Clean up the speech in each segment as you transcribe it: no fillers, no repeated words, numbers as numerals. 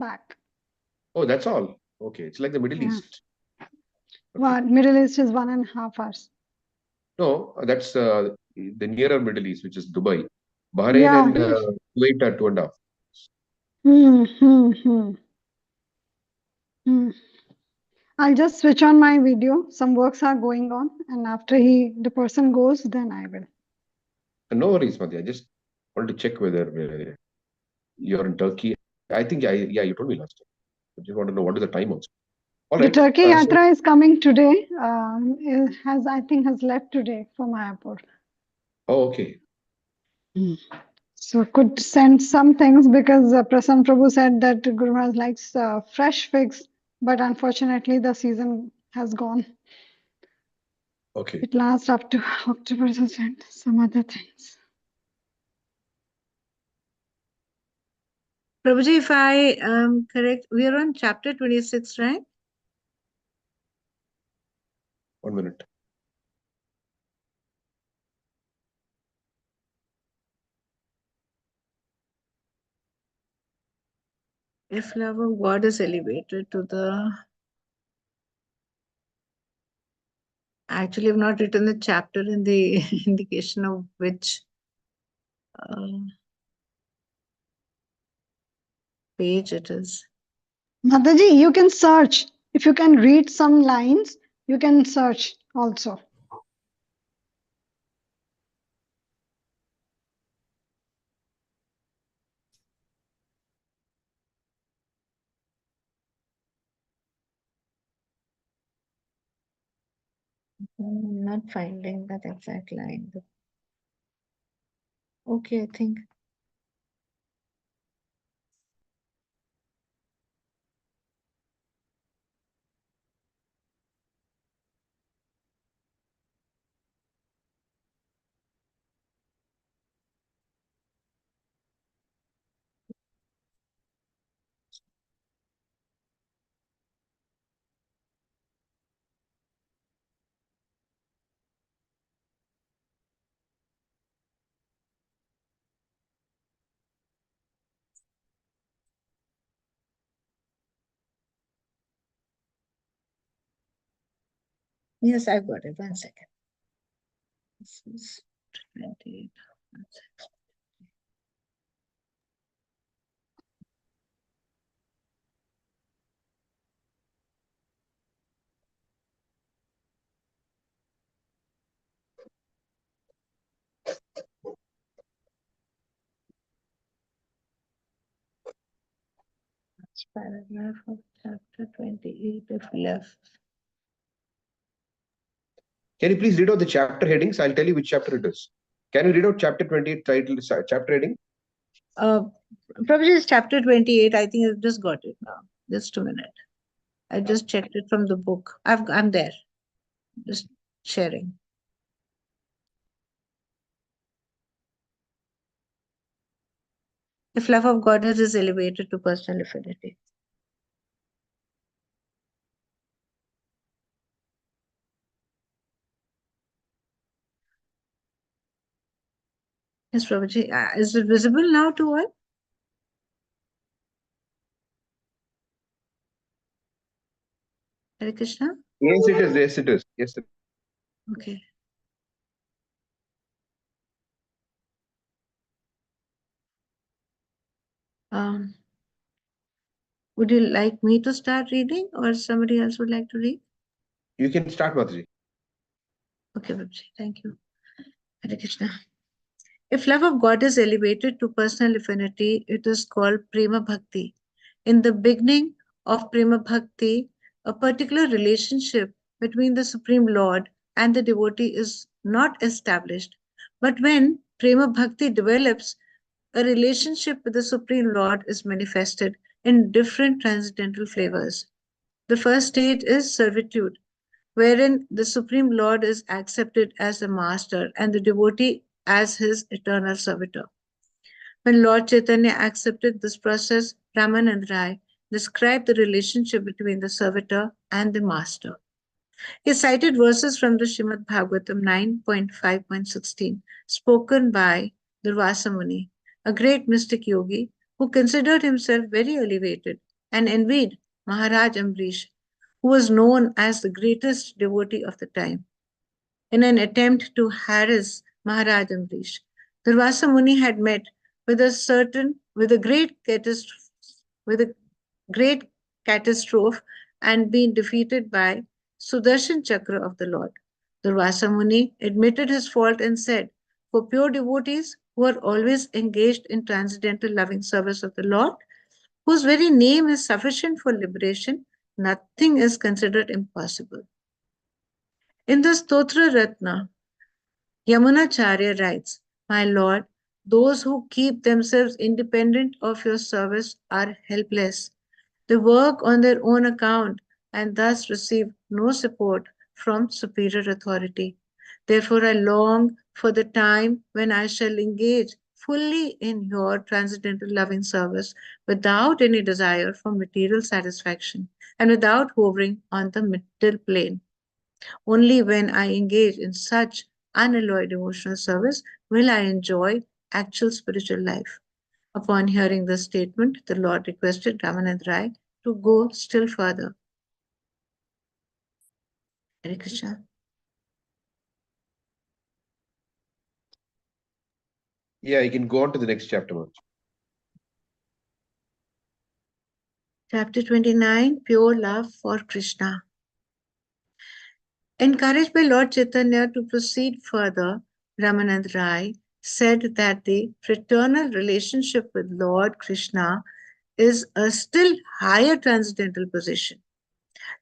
back. Oh, that's all. Okay, it's like the Middle Yeah. East. Okay. What Middle East is 1.5 hours. No, that's the nearer Middle East, which is Dubai. Bahrain Yeah. and Kuwait are 2.5. Hmm, hmm, hmm, hmm. I'll just switch on my video. Some works are going on, and after the person goes, then I will. No worries, Madhya. I just wanted to check whether you're in Turkey. I think, yeah, you told me last time. I just want to know what is the time also. All The right. Turkey So, Yatra is coming today. It has left today from Mayapur. oh, okay. So could send some things because Prasanna Prabhu said that Guru Maharaj likes fresh figs, but unfortunately the season has gone. Okay. It lasts up to October, so send some other things. Prabhuji, if I am correct, we are on chapter 26, right? 1 minute. If love of God is elevated to the... Actually, I've not written the chapter in the indication of which page it is. Mataji, you can search. If you can read some lines, you can search also. I'm not finding that exact line. Okay, I think. Yes, I've got it. 1 second. This is 28. 1 second. Paragraph of chapter 28 if left. Can you please read out the chapter headings? I'll tell you which chapter it is. Can you read out chapter 28 title, chapter heading? Probably it's chapter 28. I think I've just got it now. Just a minute. I just checked it from the book. I'm there. Just sharing. If love of God is elevated to personal affinity. Yes, Prabhuji. Is it visible now to all? Hare Krishna? Yes, it is. Yes, it is. Yes, it is. Okay. Would you like me to start reading or somebody else would like to read? You can start, Mataji. Okay, Prabhuji. Thank you. Hare Krishna. If love of God is elevated to personal affinity, it is called Prema Bhakti. In the beginning of Prema Bhakti, a particular relationship between the Supreme Lord and the devotee is not established. But when Prema Bhakti develops, a relationship with the Supreme Lord is manifested in different transcendental flavors. The first stage is servitude, wherein the Supreme Lord is accepted as a master and the devotee as his eternal servitor. When Lord Chaitanya accepted this process, Ramanand Rai described the relationship between the servitor and the master. He cited verses from the Srimad Bhagavatam 9.5.16, spoken by Durvasa Muni, a great mystic yogi who considered himself very elevated and envied Maharaj Ambrish, who was known as the greatest devotee of the time. In an attempt to harass Maharaj Ambrish, Durvasa Muni had met with a with a great catastrophe and been defeated by Sudarshan Chakra of the Lord. Durvasa Muni admitted his fault and said, for pure devotees who are always engaged in transcendental loving service of the Lord, whose very name is sufficient for liberation, nothing is considered impossible. In the Stotra Ratna, Yamunacharya writes, my Lord, those who keep themselves independent of your service are helpless. They work on their own account and thus receive no support from superior authority. Therefore, I long for the time when I shall engage fully in your transcendental loving service without any desire for material satisfaction and without hovering on the middle plane. Only when I engage in such unalloyed emotional service will I enjoy actual spiritual life. Upon hearing this statement, the Lord requested Ramanand Rai to go still further. Hare Krishna. Yeah, you can go on to the next chapter, Manoj. Chapter 29, Pure Love for Krishna. Encouraged by Lord Chaitanya to proceed further, Ramanand Rai said that the fraternal relationship with Lord Krishna is a still higher transcendental position.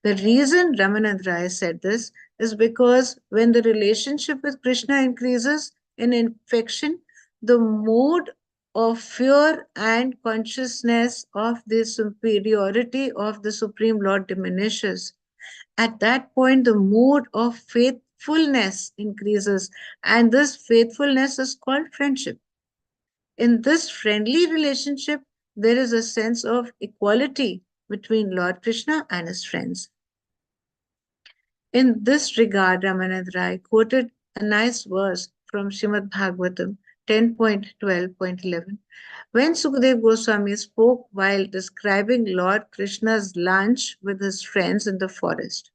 The reason Ramanand Rai said this is because when the relationship with Krishna increases in affection, the mode of fear and consciousness of the superiority of the Supreme Lord diminishes. At that point, the mode of faithfulness increases, and this faithfulness is called friendship. In this friendly relationship, there is a sense of equality between Lord Krishna and his friends. In this regard, Ramanand Rai quoted a nice verse from Srimad Bhagavatam 10.12.11. When Sukadev Goswami spoke while describing Lord Krishna's lunch with his friends in the forest.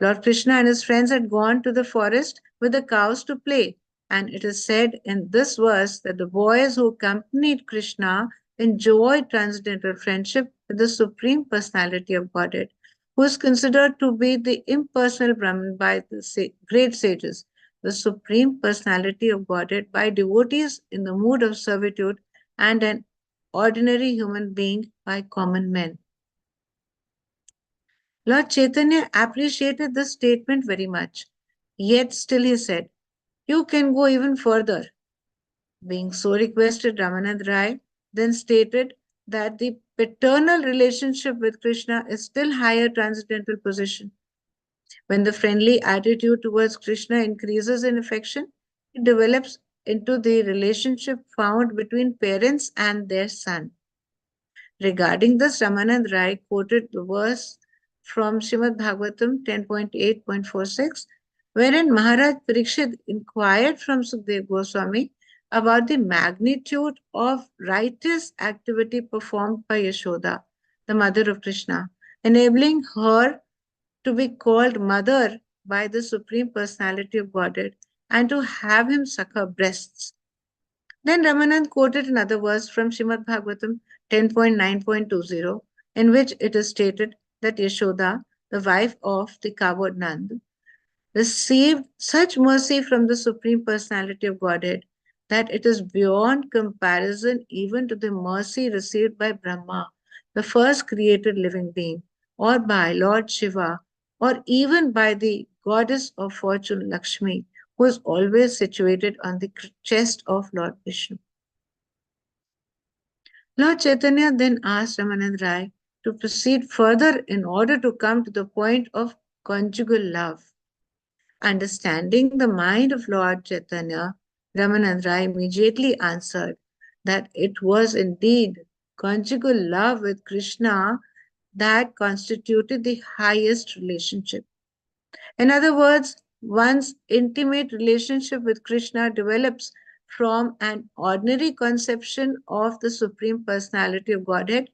Lord Krishna and his friends had gone to the forest with the cows to play, and it is said in this verse that the boys who accompanied Krishna enjoyed transcendental friendship with the Supreme Personality of Godhead, who is considered to be the impersonal Brahman by the great sages, the Supreme Personality of Godhead by devotees in the mood of servitude, and an ordinary human being by common men. Lord Chaitanya appreciated this statement very much. Yet still he said, you can go even further. Being so requested, Ramanand Rai then stated that the paternal relationship with Krishna is still higher transcendental position. When the friendly attitude towards Krishna increases in affection, it develops into the relationship found between parents and their son. Regarding this, Ramanand Rai quoted the verse from Srimad Bhagavatam 10.8.46, wherein Maharaj Parikshit inquired from Sukdev Goswami about the magnitude of righteous activity performed by Yashoda, the mother of Krishna, enabling her to be called mother by the Supreme Personality of Godhead and to have him suck her breasts. Then Ramanand quoted another verse from Srimad Bhagavatam 10.9.20, in which it is stated that Yashoda, the wife of the coward Nand, received such mercy from the Supreme Personality of Godhead that it is beyond comparison even to the mercy received by Brahma, the first created living being, or by Lord Shiva, or even by the goddess of fortune Lakshmi, who is always situated on the chest of Lord Vishnu. Lord Chaitanya then asked Ramanand Rai to proceed further in order to come to the point of conjugal love. Understanding the mind of Lord Chaitanya, Ramanand Rai immediately answered that it was indeed conjugal love with Krishna that constituted the highest relationship. In other words, one's intimate relationship with Krishna develops from an ordinary conception of the Supreme Personality of Godhead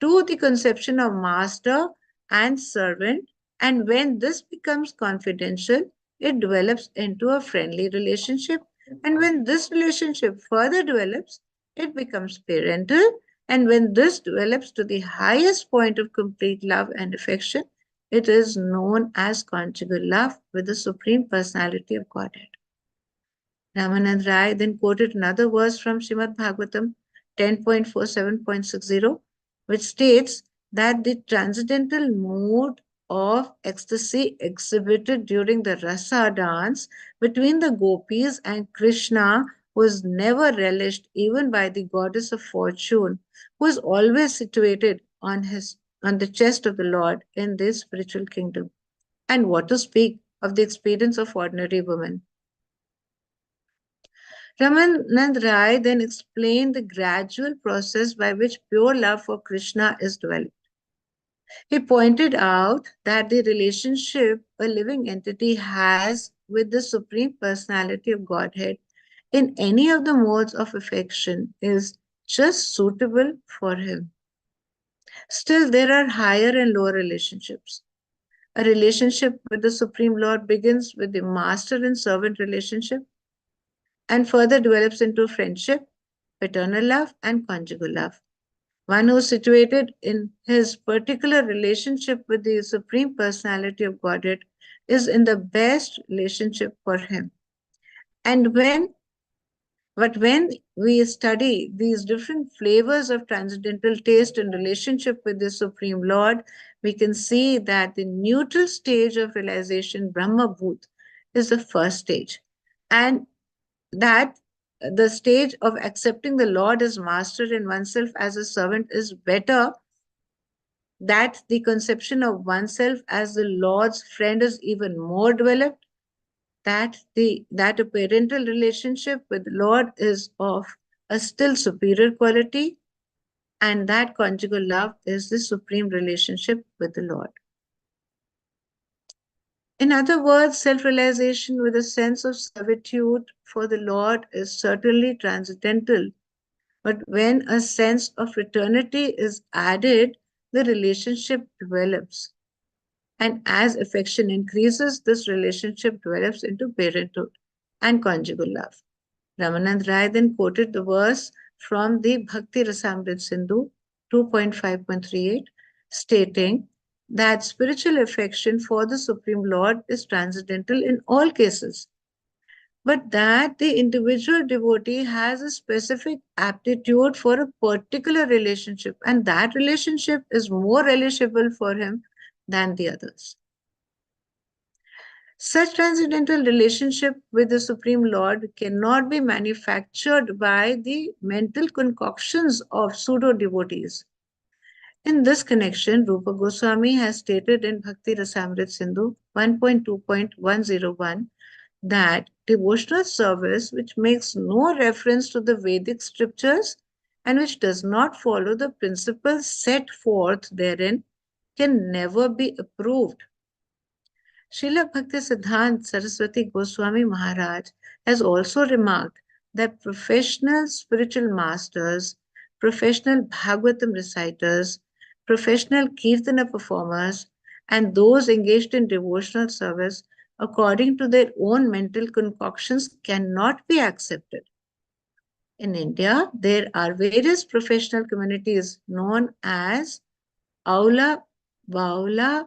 to the conception of master and servant, and when this becomes confidential, it develops into a friendly relationship, and when this relationship further develops, it becomes parental, and when this develops to the highest point of complete love and affection, it is known as conjugal love with the Supreme Personality of Godhead. Ramanand Rai then quoted another verse from Srimad Bhagavatam 10.47.60, which states that the transcendental mood of ecstasy exhibited during the rasa dance between the gopis and Krishna was never relished even by the goddess of fortune, who is always situated on the chest of the Lord in this spiritual kingdom. And what to speak of the experience of ordinary women? Ramanand Rai then explained the gradual process by which pure love for Krishna is developed. He pointed out that the relationship a living entity has with the Supreme Personality of Godhead in any of the modes of affection is just suitable for him. Still, there are higher and lower relationships. A relationship with the Supreme Lord begins with the master and servant relationship and further develops into friendship, paternal love, and conjugal love. One who is situated in his particular relationship with the Supreme Personality of Godhead is in the best relationship for him. And when we study these different flavors of transcendental taste in relationship with the Supreme Lord, we can see that the neutral stage of realization, Brahma Bhut, is the first stage. And that the stage of accepting the Lord as master and oneself as a servant is better, that the conception of oneself as the Lord's friend is even more developed, that a parental relationship with the Lord is of a still superior quality, and that conjugal love is the supreme relationship with the Lord. In other words, self-realization with a sense of servitude for the Lord is certainly transcendental. But when a sense of fraternity is added, the relationship develops. And as affection increases, this relationship develops into parenthood and conjugal love. Ramanand Rai then quoted the verse from the Bhakti Rasamrit Sindhu 2.5.38, stating that spiritual affection for the Supreme Lord is transcendental in all cases, but that the individual devotee has a specific aptitude for a particular relationship, and that relationship is more relishable for him than the others. Such transcendental relationship with the Supreme Lord cannot be manufactured by the mental concoctions of pseudo devotees. In this connection, Rupa Goswami has stated in Bhakti Rasamrit Sindhu 1.2.101 that devotional service which makes no reference to the Vedic scriptures and which does not follow the principles set forth therein can never be approved. Srila Bhaktisiddhanta Saraswati Goswami Maharaj has also remarked that professional spiritual masters, professional Bhagavatam reciters, professional Kirtana performers, and those engaged in devotional service according to their own mental concoctions cannot be accepted. In India, there are various professional communities known as Aula, Baula,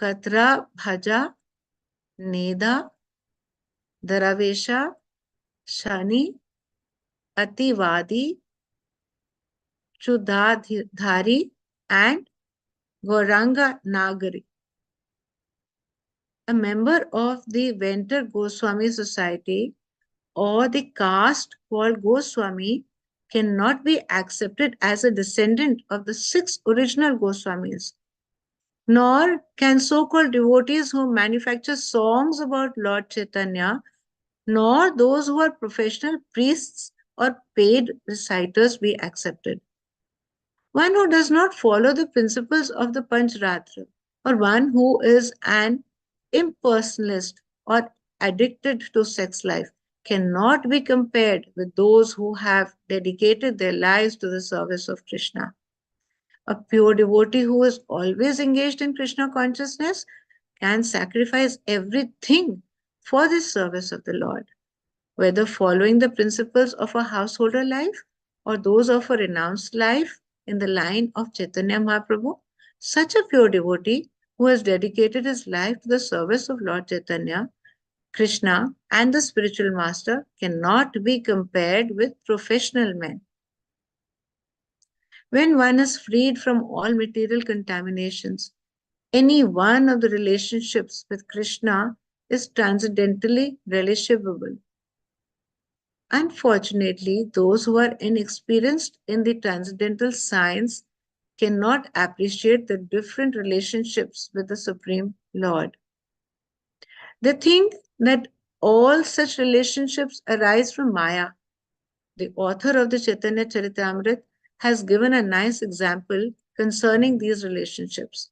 Katra, Bhaja, Neda, Daravesha, Shani, Ativadi, Chudadhari, and Gauranga Nagari. A member of the Ventar Goswami Society or the caste called Goswami cannot be accepted as a descendant of the 6 original Goswamis, nor can so-called devotees who manufacture songs about Lord Chaitanya, nor those who are professional priests or paid reciters be accepted. One who does not follow the principles of the Panchratra, or one who is an impersonalist or addicted to sex life, cannot be compared with those who have dedicated their lives to the service of Krishna. A pure devotee who is always engaged in Krishna consciousness can sacrifice everything for the service of the Lord, whether following the principles of a householder life or those of a renounced life in the line of Chaitanya Mahaprabhu. Such a pure devotee who has dedicated his life to the service of Lord Chaitanya, Krishna, and the spiritual master cannot be compared with professional men. When one is freed from all material contaminations, any one of the relationships with Krishna is transcendently relishable. Unfortunately, those who are inexperienced in the transcendental science cannot appreciate the different relationships with the Supreme Lord. They think that all such relationships arise from Maya. The author of the Chaitanya Charitamrita has given a nice example concerning these relationships.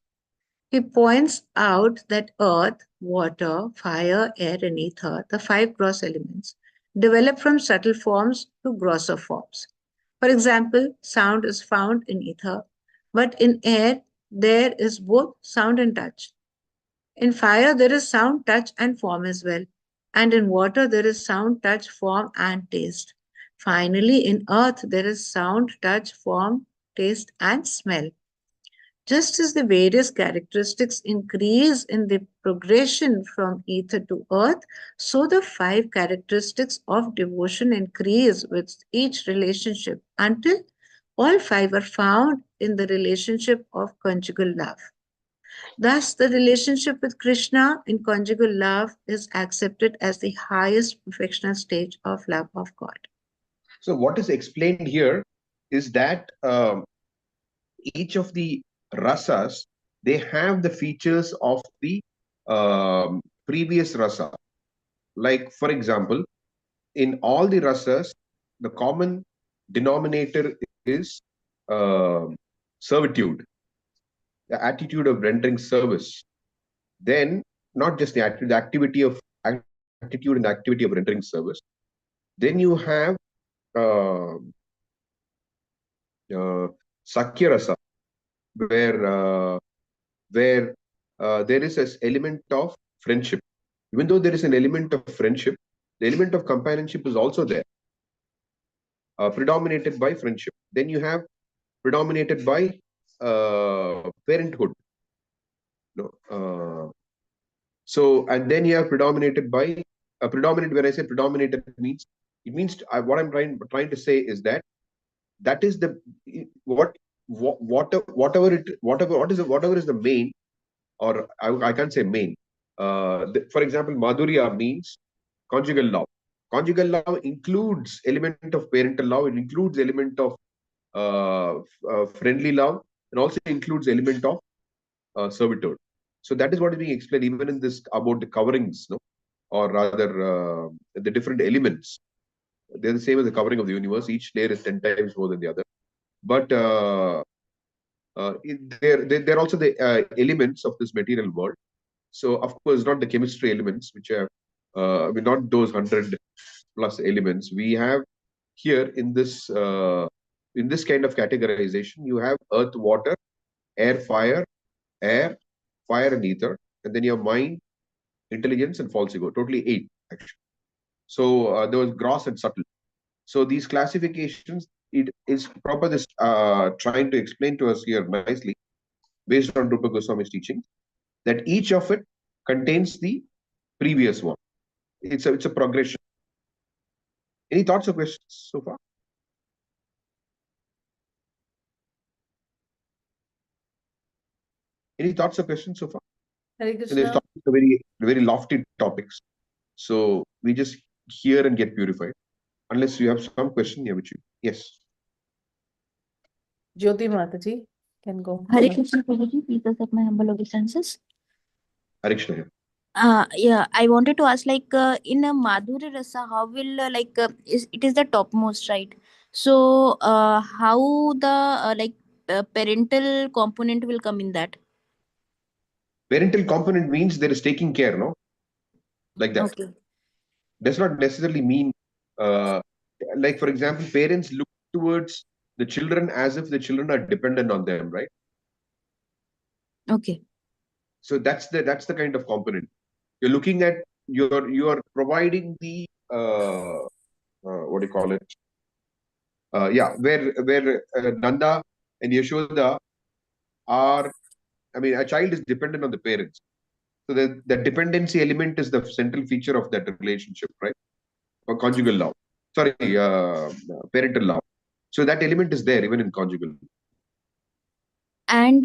He points out that earth, water, fire, air, and ether, the five gross elements, develop from subtle forms to grosser forms. For example, sound is found in ether, but in air there is both sound and touch. In fire there is sound, touch, and form as well. And in water there is sound, touch, form, and taste. Finally, in earth there is sound, touch, form, taste, and smell. Just as the various characteristics increase in the progression from ether to earth, so the five characteristics of devotion increase with each relationship until all five are found in the relationship of conjugal love. Thus, the relationship with Krishna in conjugal love is accepted as the highest perfectional stage of love of God. So what is explained here is that each of the rasas, they have the features of the previous rasa. Like, for example, in all the rasas, the common denominator is servitude, the attitude of rendering service. Then, not just the attitude, the attitude and activity of rendering service. Then you have uh, Sakya rasa, where there is this element of friendship. Even though there is an element of friendship, the element of companionship is also there, predominated by friendship. Then you have predominated by parenthood. No, so, and then you have predominated by predominant. When I say predominated, it means what I'm trying to say is that that is the whatever is the main, or I can't say main. For example, Madhurya means conjugal love. Conjugal love includes element of parental love. It includes element of friendly love, and also includes element of servitude. So that is what is being explained even in this about the coverings, no, or rather the different elements. They're the same as the covering of the universe. Each layer is 10 times more than the other. But they're also the elements of this material world. So, of course, not the chemistry elements, which are not those 100 plus elements. We have here in this kind of categorization, you have earth, water, air, fire, and ether, and then your mind, intelligence, and false ego. Totally 8, actually. So there was gross and subtle. So these classifications, it is proper this trying to explain to us here nicely, based on Rupa Goswami's teaching, that each of it contains the previous one. It's a progression. Any thoughts or questions so far? Any thoughts or questions so far? Hare These Krishna. topics are very lofty topics. So we just hear and get purified. Unless you have some question here, which you, yes. Jyoti Mataji can go. Hare Krishna Prabhuji, please accept my humble obeisances. Hare Krishna here. Yeah, I wanted to ask, like, in a Madhurya Rasa, how will, it is the topmost, right? So, how the, parental component will come in that? Parental component means there is taking care, no? Like that. Okay. Does not necessarily mean, like, for example, parents look towards the children as if the children are dependent on them, right? Okay. So that's the kind of component you're looking at. You're providing the what do you call it? Yeah, where Nanda and Yashoda are. I mean, a child is dependent on the parents. So the dependency element is the central feature of that relationship, right? Or conjugal love. Sorry, parental love. So that element is there even in conjugal. And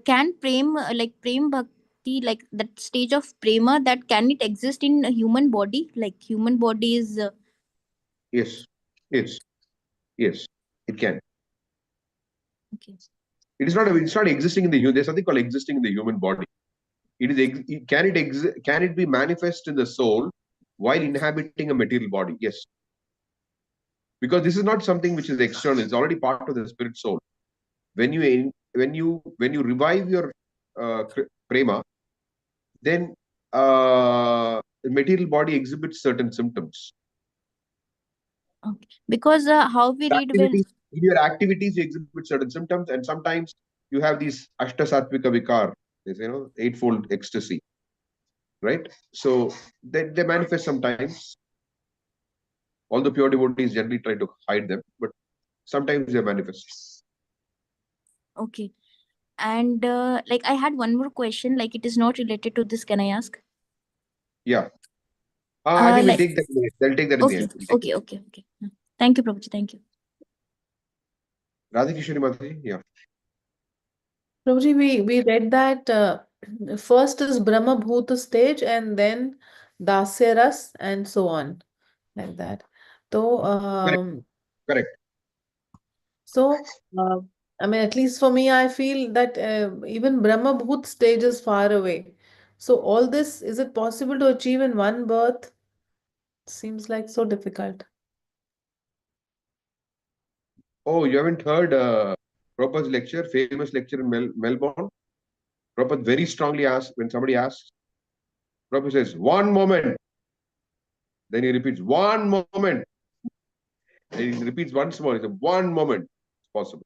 can prem bhakti, like that stage of prema, that can it exist in a human body? Like human body is Yes, yes, yes. It can. okay. It is not. It's not existing in the human. There's something called existing in the human body. It is. Can it be manifest in the soul while inhabiting a material body? Yes, because this is not something which is external. It's already part of the spirit soul. When you revive your prema, then the material body exhibits certain symptoms. Okay. Because how we read well. Activities in your activities you exhibit certain symptoms, and sometimes you have these ashtasattvika vikar, eightfold ecstasy, right? So they manifest sometimes. Although pure devotees generally try to hide them, but sometimes they manifest. Okay. And like I had one more question, like it is not related to this. Can I ask? Yeah. I think we'll Like take that. They'll take that in the okay, end. We'll take okay, okay, okay. Thank you, Prabhuji. Thank you. Radhikishori Mataji. Yeah. Prabhuji, we read that first is Brahma Bhuta stage and then Dasya Ras and so on, like that. So, Correct. Correct. so I mean, at least for me, I feel that even Brahma Bhut stage is far away. So, all this, is it possible to achieve in one birth? Seems like so difficult. Oh, you haven't heard Prabhupada's lecture, famous lecture in Melbourne? Prabhupada very strongly asks, when somebody asks, Prabhupada says, one moment. Then he repeats, one moment. Then he repeats once more. He says, one moment. It's possible.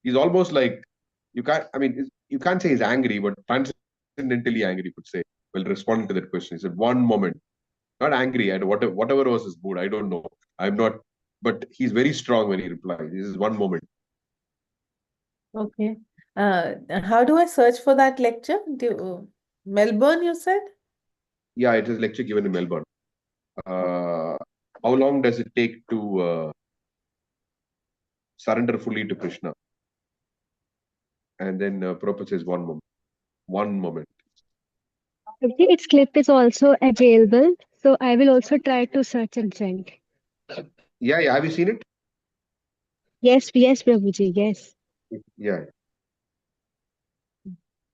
He's almost like, you can't say he's angry, but transcendentally angry, you could say. Well, responding to that question, he said, one moment. Not angry at whatever was his mood. I don't know. I'm not, but he's very strong when he replies. This is one moment. Okay. How do I search for that lecture? Melbourne, you said? Yeah, it is a lecture given in Melbourne. How long does it take to surrender fully to Krishna? And then Prabhupada says, one moment. One moment. Okay, its clip is also available, so I will also try to search and send. Yeah, yeah. Have you seen it? Yes, yes, Prabhuji, yes. Yeah,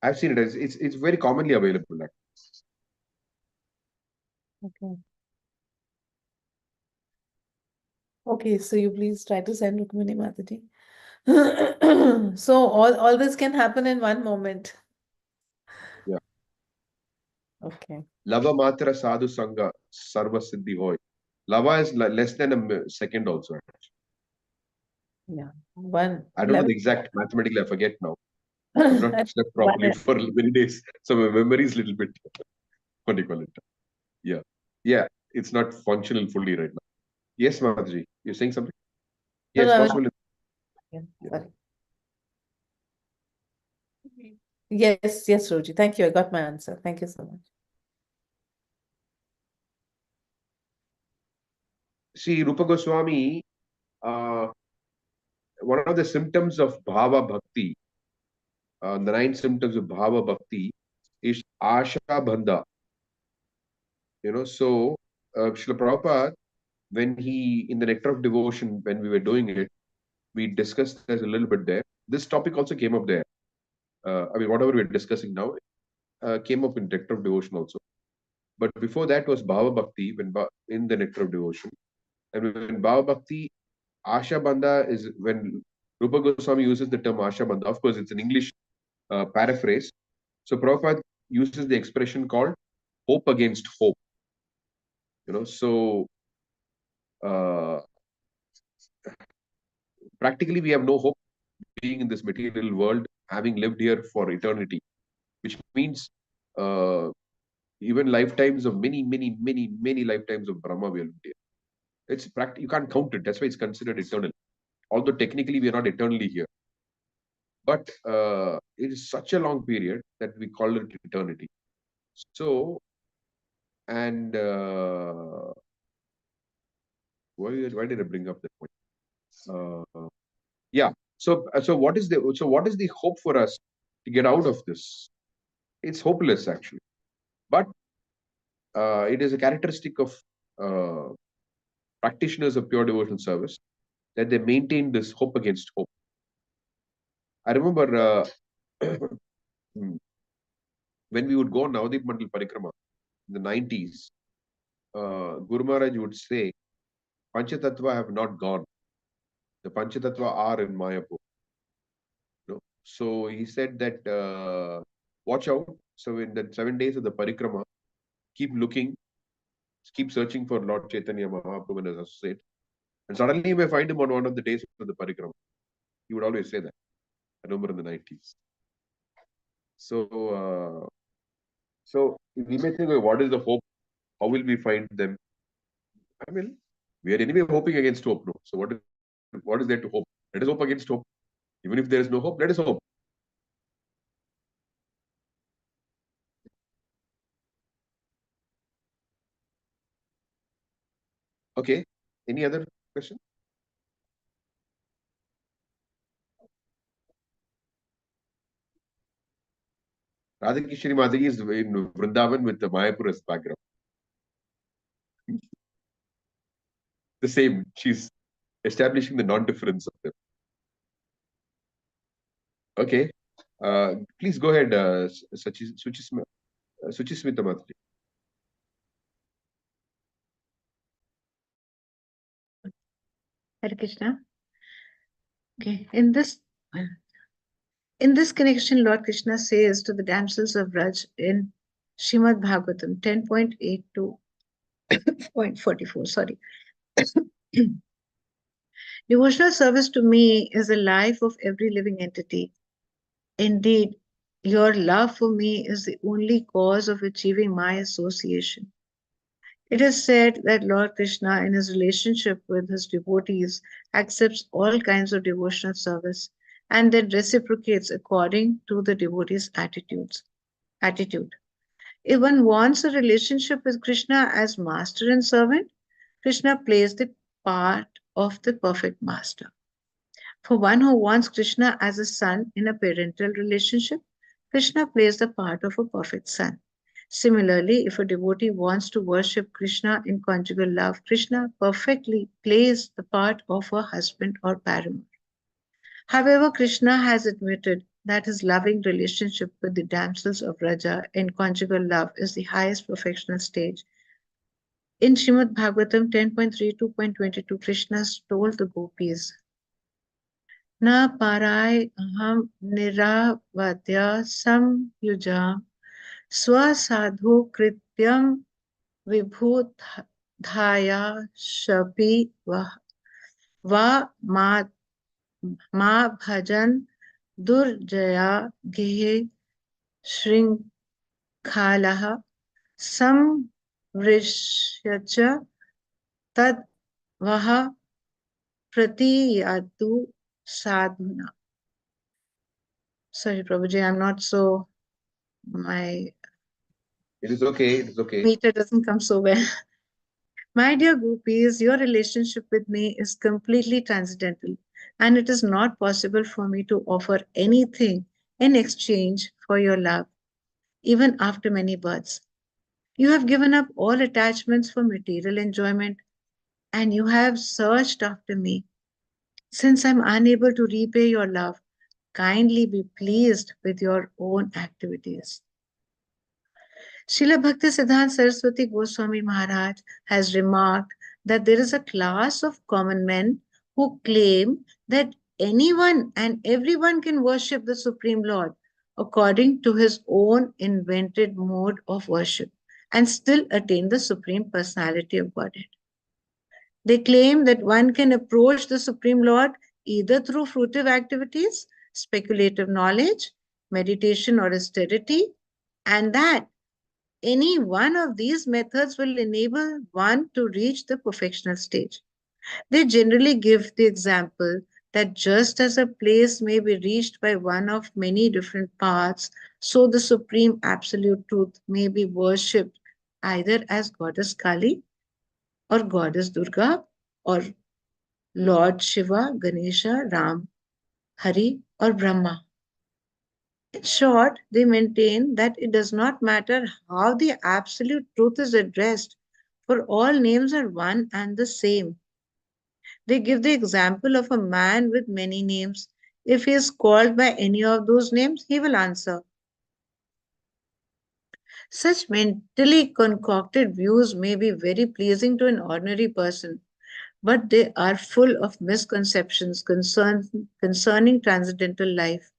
I've seen it. It's very commonly available. Okay. Okay, so you please try to send Rukmini Mataji. So all this can happen in one moment. Yeah. Okay. Lava matra sadhu sangha sarva siddhi hoy. Lava is less than a second also. Yeah. I don't know the exact mathematically. I forget now. I've not At slept one properly for many days, so my memory is a little bit. What do you call it? Yeah, yeah. It's not functional fully right now. Yes, Madhuri, you're saying something? No, Yes, no, possible. yeah, Yeah. sorry. Yes, yes, Roji. Thank you. I got my answer. Thank you so much. See, Rupa Goswami, one of the symptoms of Bhava Bhakti, the 9 symptoms of Bhava Bhakti is Asha Bandha. So Srila Prabhupada, when he, in the Nectar of Devotion, when we were doing it, we discussed this a little bit there. This topic also came up there. Whatever we're discussing now came up in Nectar of Devotion also. But before that was Bhava Bhakti, in the Nectar of Devotion. And when Bhava Bhakti, Asha Bandha is when Rupa Goswami uses the term Asha Bandha. Of course, it's an English paraphrase. So Prabhupada uses the expression called hope against hope. So practically we have no hope being in this material world, having lived here for eternity, which means uh, even lifetimes of many lifetimes of Brahma we have lived here. It's you can't count it. That's why it's considered eternal. Although technically we are not eternally here, but it is such a long period that we call it eternity. So, and why did I bring up that point? Yeah. So what is the hope for us to get out of this? It's hopeless actually, but it is a characteristic of uh, practitioners of pure devotional service that they maintain this hope against hope. I remember when we would go on Navadip Mandal Parikrama in the 90s, Guru Maharaj would say, Panchatattva have not gone. The Panchatattva are in Mayapur. No? So he said that watch out. So in the 7 days of the Parikrama, keep looking, keep searching for Lord Chaitanya Mahaprabhu and his associate. And suddenly you may find him on one of the days of the Parikrama. He would always say that. I remember in the 90s. So we may think, what is the hope? How will we find them? I mean, we are anyway hoping against hope. No? So what is there to hope? Let us hope against hope. Even if there is no hope, let us hope. Okay. Any other question? Radhakishri Mataji is in Vrindavan with the Mayapur as background. The same. She's establishing the non-difference of them. Okay. Please go ahead, Suchismita Mataji. Hare Krishna. Okay, in this connection, Lord Krishna says to the damsels of Braj in Srimad Bhagavatam 10.8 to 0.44, devotional service to me is the life of every living entity. Indeed, your love for me is the only cause of achieving my association. It is said that Lord Krishna, in his relationship with his devotees, accepts all kinds of devotional service and then reciprocates according to the devotee's attitude. If one wants a relationship with Krishna as master and servant, Krishna plays the part of the perfect master. For one who wants Krishna as a son in a parental relationship, Krishna plays the part of a perfect son. Similarly, if a devotee wants to worship Krishna in conjugal love, Krishna perfectly plays the part of a husband or paramour. However, Krishna has admitted that his loving relationship with the damsels of Raja in conjugal love is the highest perfectional stage. In Srimad Bhagavatam 10.32.22, Krishna told the gopis, Na parai aham niravadya samyujam swasadhu krityam vibhudhaya shapi va ma bhajan durjaya gihe shrinkhalaha samvrishacha tad vaha pratiyatu sadhuna. Sorry, Prabhuji, I'm not so, my It is okay. It is okay. meter doesn't come so well. My dear gopis, your relationship with me is completely transcendental, and it is not possible for me to offer anything in exchange for your love, even after many births. You have given up all attachments for material enjoyment, and you have searched after me. Since I'm unable to repay your love, kindly be pleased with your own activities. Srila Bhakti Siddhanta Saraswati Goswami Maharaj has remarked that there is a class of common men who claim that anyone and everyone can worship the Supreme Lord according to his own invented mode of worship and still attain the Supreme Personality of Godhead. They claim that one can approach the Supreme Lord either through fruitive activities, speculative knowledge, meditation, or austerity, and that any one of these methods will enable one to reach the perfectional stage. They generally give the example that just as a place may be reached by one of many different paths, so the supreme absolute truth may be worshipped either as Goddess Kali or Goddess Durga or Lord Shiva, Ganesha, Ram, Hari, or Brahma. In short, they maintain that it does not matter how the absolute truth is addressed, for all names are one and the same. They give the example of a man with many names. If he is called by any of those names, he will answer. Such mentally concocted views may be very pleasing to an ordinary person, but they are full of misconceptions concerning transcendental life.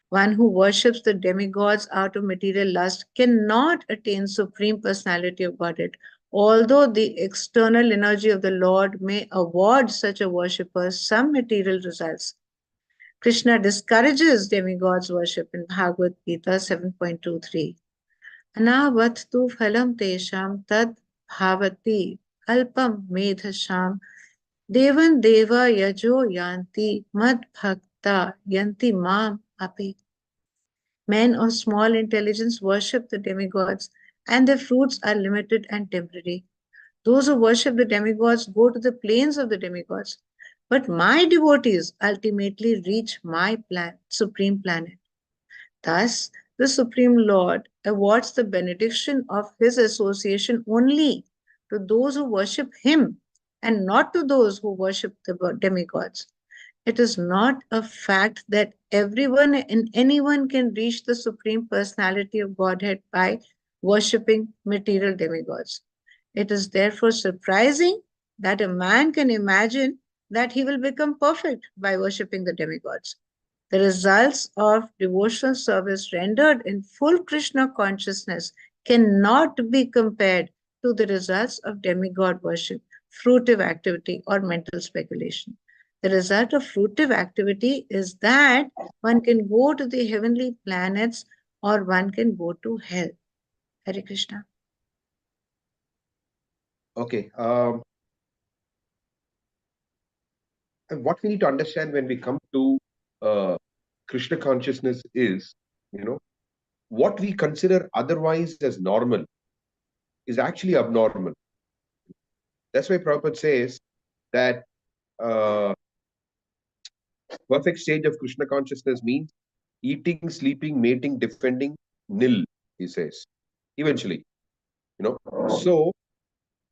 One who worships the demigods out of material lust cannot attain supreme personality of Godhead, although the external energy of the Lord may award such a worshipper some material results. Krishna discourages demigods worship in Bhagavad Gita 7.23. Anavat tu phalam tesham tad bhavati alpam medhasham devan deva yajo yanti mad bhakta yanti mam api. Men of small intelligence worship the demigods, and their fruits are limited and temporary. Those who worship the demigods go to the plains of the demigods. But my devotees ultimately reach my supreme planet. Thus, the Supreme Lord awards the benediction of his association only to those who worship him and not to those who worship the demigods. It is not a fact that everyone and anyone can reach the Supreme Personality of Godhead by worshipping material demigods. It is therefore surprising that a man can imagine that he will become perfect by worshipping the demigods. The results of devotional service rendered in full Krishna consciousness cannot be compared to the results of demigod worship, fruitive activity, or mental speculation. The result of fruitive activity is that one can go to the heavenly planets or one can go to hell. Hare Krishna. Okay. And what we need to understand when we come to uh, Krishna consciousness is, you know, what we consider otherwise as normal is actually abnormal. That's why Prabhupada says that perfect stage of Krishna consciousness means eating, sleeping, mating, defending, nil, he says, eventually. So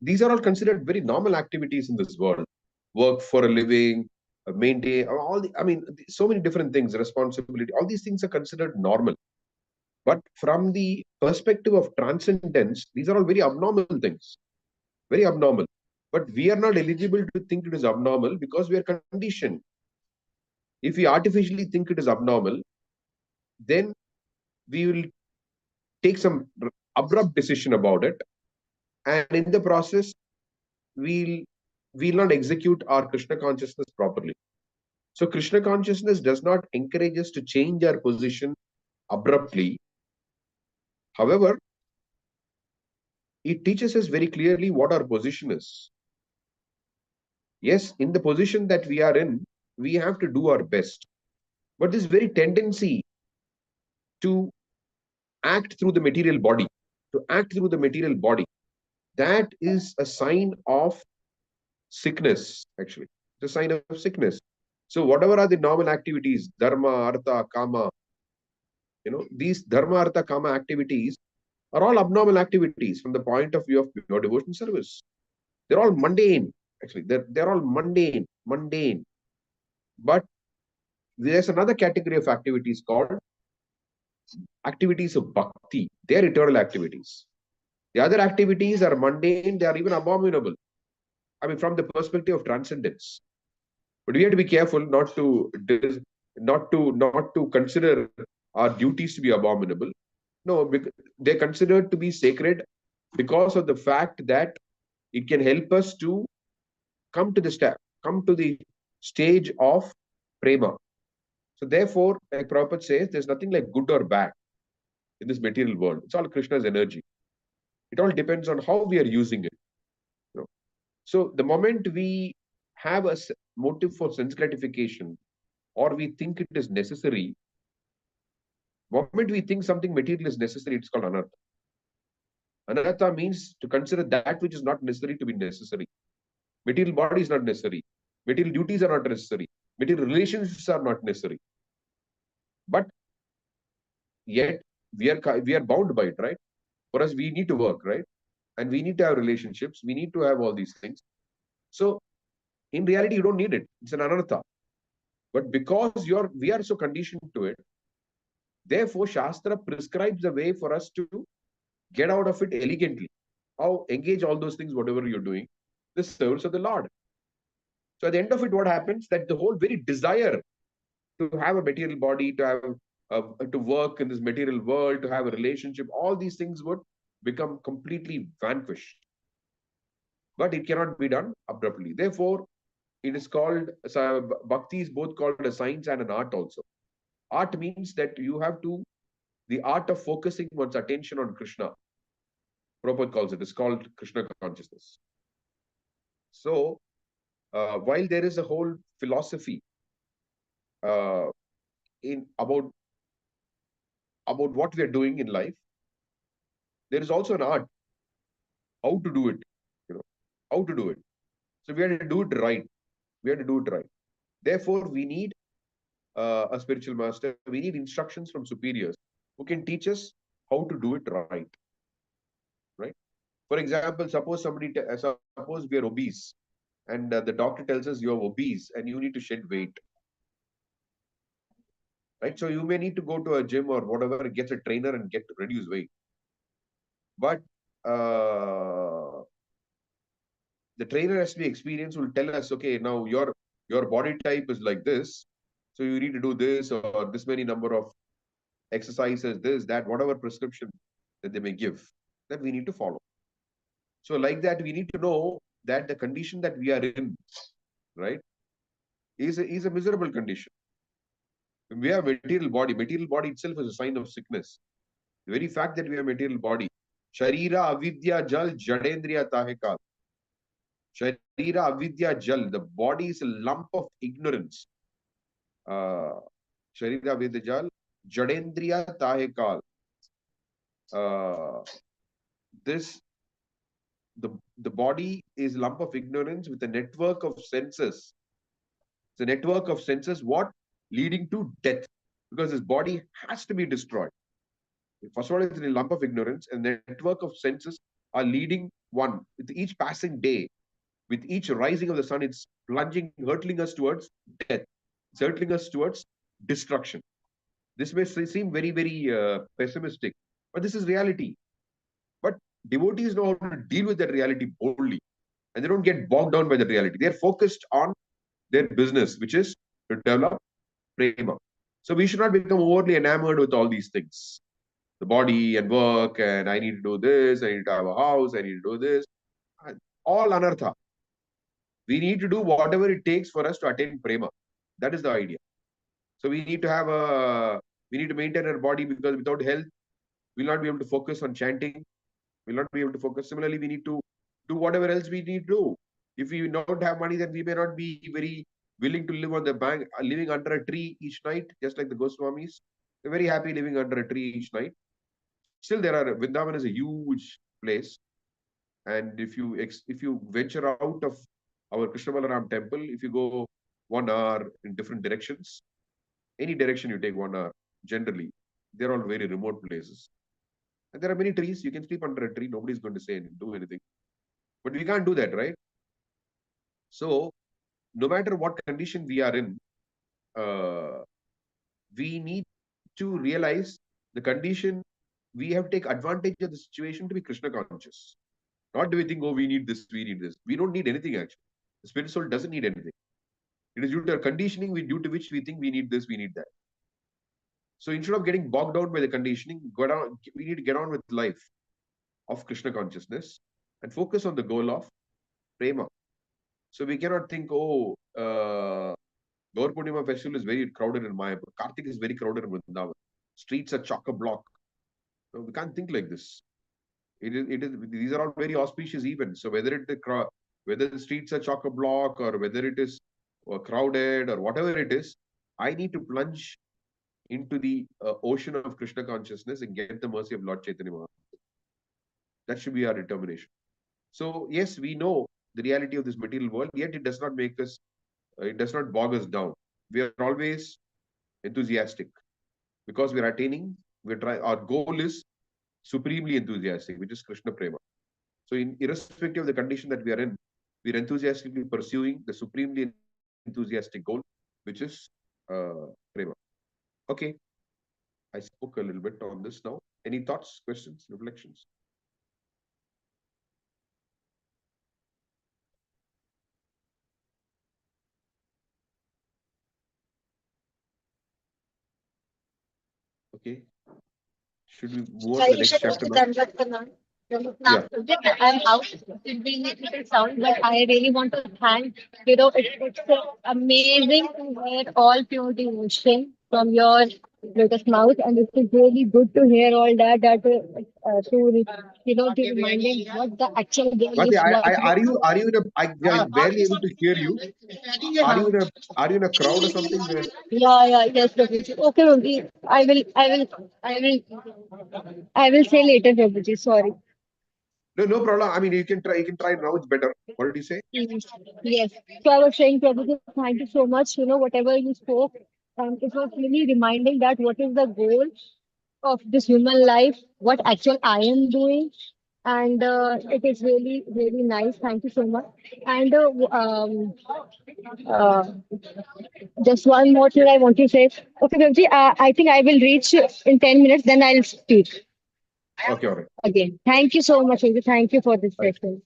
these are all considered very normal activities in this world. Work for a living, maintain, all the, I mean, so many different things, responsibility, all these things are considered normal. But from the perspective of transcendence, these are all very abnormal things, very abnormal. But we are not eligible to think it is abnormal because we are conditioned. If we artificially think it is abnormal, then we will take some abrupt decision about it, and in the process, we'll we'll not execute our Krishna consciousness properly. So Krishna consciousness does not encourage us to change our position abruptly. However, it teaches us very clearly what our position is. Yes, in the position that we are in, we have to do our best. But this very tendency to act through the material body, that is a sign of sickness, actually. It's a sign of sickness. So whatever are the normal activities, dharma, artha, kama, these dharma, artha, kama activities are all abnormal activities from the point of view of pure devotion service. They're all mundane, actually. They're all mundane. But there's another category of activities called activities of bhakti. They're eternal activities. The other activities are mundane, they are even abominable. I mean, from the perspective of transcendence. But we have to be careful not to consider our duties to be abominable. No, they're considered to be sacred because of the fact that it can help us to come to the stage of prema. So therefore, like Prabhupada says, there's nothing like good or bad in this material world. It's all Krishna's energy. It all depends on how we are using it. You know? So the moment we have a motive for sense gratification, or we think it is necessary, moment we think something material is necessary, it's called anartha. Anartha means to consider that which is not necessary to be necessary. Material body is not necessary. Material duties are not necessary. Material relationships are not necessary. But yet we are bound by it, right? For us, we need to work, right? And we need to have relationships. We need to have all these things. So in reality, you don't need it. It's an anartha. But because we are so conditioned to it, therefore Shastra prescribes a way for us to get out of it elegantly. How engage all those things, whatever you're doing, the service of the Lord. So at the end of it, what happens? That the whole very desire to have a material body, to have to work in this material world, to have a relationship, all these things would become completely vanquished. But it cannot be done abruptly. Therefore, it is called, bhakti is both called a science and an art also. Art means that you have to, the art of focusing one's attention on Krishna. Prabhupada calls it, it's called Krishna consciousness. So, while there is a whole philosophy uh, in about what we are doing in life, there is also an art how to do it, you know, how to do it. So we have to do it right. We have to do it right. Therefore, we need a spiritual master. We need instructions from superiors who can teach us how to do it right. Right. For example, suppose suppose we are obese, and the doctor tells us you're obese and you need to shed weight. Right. So you may need to go to a gym or whatever, get a trainer and get to reduce weight. But the trainer has to be experienced, will tell us, okay, now your body type is like this, so you need to do this or this many number of exercises, this, that, whatever prescription that they may give, that we need to follow. So like that, we need to know that the condition that we are in, right, is a miserable condition. We have material body itself is a sign of sickness. The very fact that we have material body, sharira avidya jal jadendriya tahekal. Sharira avidya jal, the body is a lump of ignorance. Sharira avidya jal jadendriya tahekal. This the body is a lump of ignorance with a network of senses. It's a network of senses, what? Leading to death. Because this body has to be destroyed. First of all, it's a lump of ignorance, and the network of senses are leading one. With each passing day, with each rising of the sun, it's plunging, hurtling us towards death. It's hurtling us towards destruction. This may seem very, very pessimistic, but this is reality. But devotees know how to deal with that reality boldly, and they don't get bogged down by the reality. They're focused on their business, which is to develop prema. So we should not become overly enamored with all these things, the body and work, and I need to do this, I need to have a house, I need to do this. All anartha. We need to do whatever it takes for us to attain prema. That is the idea. So we need to have we need to maintain our body, because without health, we'll not be able to focus on chanting. We'll not be able to focus. Similarly, we need to do whatever else we need to do. If we don't have money, then we may not be very willing to live on the bank, living under a tree each night, just like the Goswamis. They're very happy living under a tree each night. Still, Vrindavan is a huge place, and if you venture out of our Krishna Balaram temple, if you go 1 hour in different directions, any direction you take 1 hour, generally, they're all very remote places. And there are many trees. You can sleep under a tree. Nobody's going to say do anything. But we can't do that, right? So, no matter what condition we are in, uh, we need to realize the condition. We have to take advantage of the situation to be Krishna conscious. Not do we think, oh, we need this, we need this. We don't need anything actually. The spirit soul doesn't need anything. It is due to our conditioning, due to which we think we need this, we need that. So instead of getting bogged down by the conditioning, we need to get on with life of Krishna consciousness and focus on the goal of prema. So we cannot think, oh, Gaur Purnima festival is very crowded in Mayapur. Kartik is very crowded in Vrindavan. Streets are chock-a-block. No, we can't think like this. It is. These are all very auspicious events. So whether the streets are chock-a-block or whether it is crowded or whatever it is, I need to plunge into the ocean of Krishna consciousness and get the mercy of Lord Chaitanya Mahaprabhu. That should be our determination. So yes, we know the reality of this material world, yet it does not make us, it does not bog us down. We are always enthusiastic because we are attaining, our goal is supremely enthusiastic, which is Krishna Prema. So irrespective of the condition that we are in, we are enthusiastically pursuing the supremely enthusiastic goal, which is Prema. Okay, I spoke a little bit on this now. Any thoughts, questions, reflections? Okay. Should we move on to the next chapter now? Yeah. I'm out. It being a little sound, but I really want to thank. It's amazing to hear all pure devotion from your lotus mouth, and it is really good to hear all that. To reminding what the actual goal Bhati, is. What are you in a, I'm barely able to hear you. Are you in a crowd or something where? yeah, yes, Prabhuji. Okay, Prabhuji. I will say later, Prabhuji. Sorry. No, no problem. I mean, you can try now. It's better. What did you say? Yes. So I was saying, Prabhuji, thank you so much. Whatever you spoke, it was really reminding that what is the goal of this human life, what actual I am doing. And it is really, really nice. Thank you so much. And uh, just one more thing I want to say. Okay, Prabhuji, I think I will reach in 10 minutes, then I'll speak Okay, all right. again. Thank you so much, Prabhuji. Thank you for this Right. session.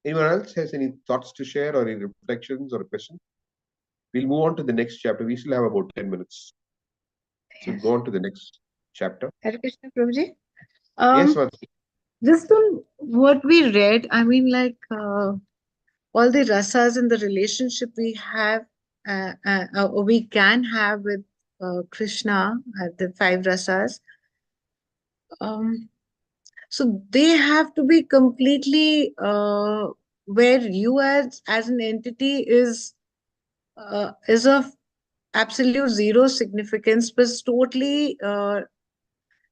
Anyone else has any thoughts to share or any reflections or questions? We'll move on to the next chapter. We still have about 10 minutes. So we'll Yes. go on to the next chapter. Hare Krishna, Prabhuji. Yes, Um, Vati. just on what we read, I mean, like all the rasas and the relationship we have, or we can have with Krishna, the five rasas. Um, so they have to be completely where you as an entity is of absolute zero significance, but it's totally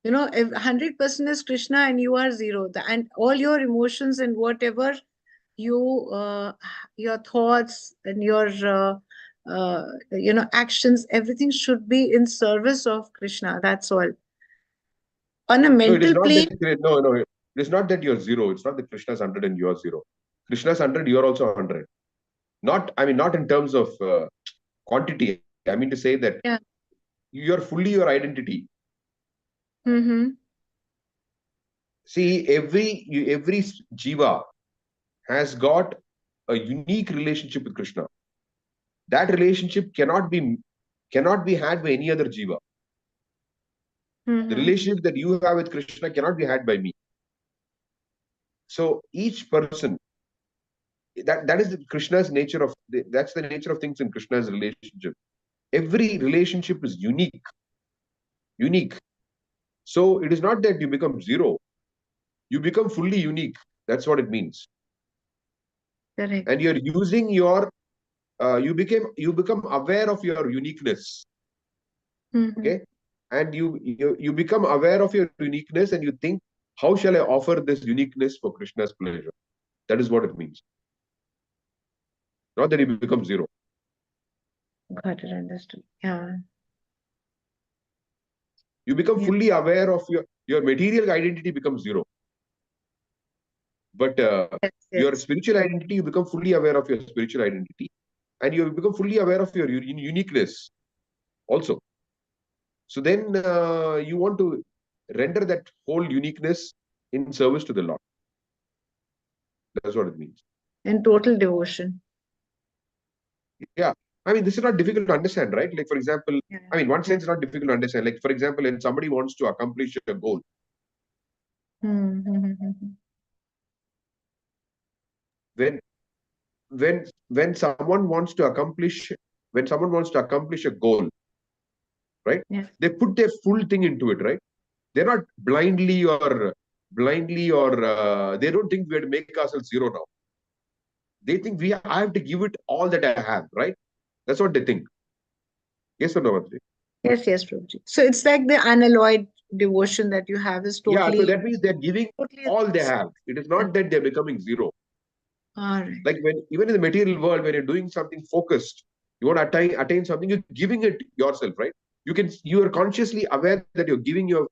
if 100% is Krishna and you are zero, and all your emotions and whatever you your thoughts and your actions, everything should be in service of Krishna. That's all. On a No, it is mental not plane, that. No. It is not that you're zero. It's not that Krishna's 100 and you're zero. Krishna's 100, you're also 100. Not, I mean, not in terms of quantity. I mean to say that yeah. you're fully your identity. Mm-hmm. See, every jiva has got a unique relationship with Krishna. That relationship cannot be had by any other jiva. The Mm-hmm. relationship that you have with Krishna cannot be had by me. So each person, that is Krishna's nature of, that's the nature of things in Krishna's relationship. Every relationship is unique. So it is not that you become zero, you become fully unique. That's what it means. Correct. And you're using your, you become aware of your uniqueness. Mm-hmm. Okay, and you become aware of your uniqueness, and you think, how shall I offer this uniqueness for Krishna's pleasure? That is what it means. Not that you become zero. Got it. Understood. Yeah. You become Yeah. fully aware of your material identity becomes zero. But Yes. your Yes. spiritual identity, you become fully aware of your spiritual identity, and you become fully aware of your uniqueness also. So then you want to render that whole uniqueness in service to the Lord. That's what it means. In total devotion. Yeah. I mean, this is not difficult to understand, right? Like, for example, Yeah. I mean, one Yeah. sense is not difficult to understand. Like, for example, when somebody wants to accomplish a goal, when when someone wants to accomplish when someone wants to accomplish a goal, right? Yes. They put their full thing into it, right? They're not blindly or they don't think we have to make ourselves zero now. They think I have to give it all that I have, right? That's what they think. Yes or no, Anjali? Yes, yes, Prabhuji. So it's like the unalloyed devotion that you have is Yeah, so totally, that means they're giving totally. all they have. It is not that they're becoming zero. All right. Like when even in the material world, when you're doing something focused, you want to attain something, you're giving it yourself, right? You are consciously aware that you're giving your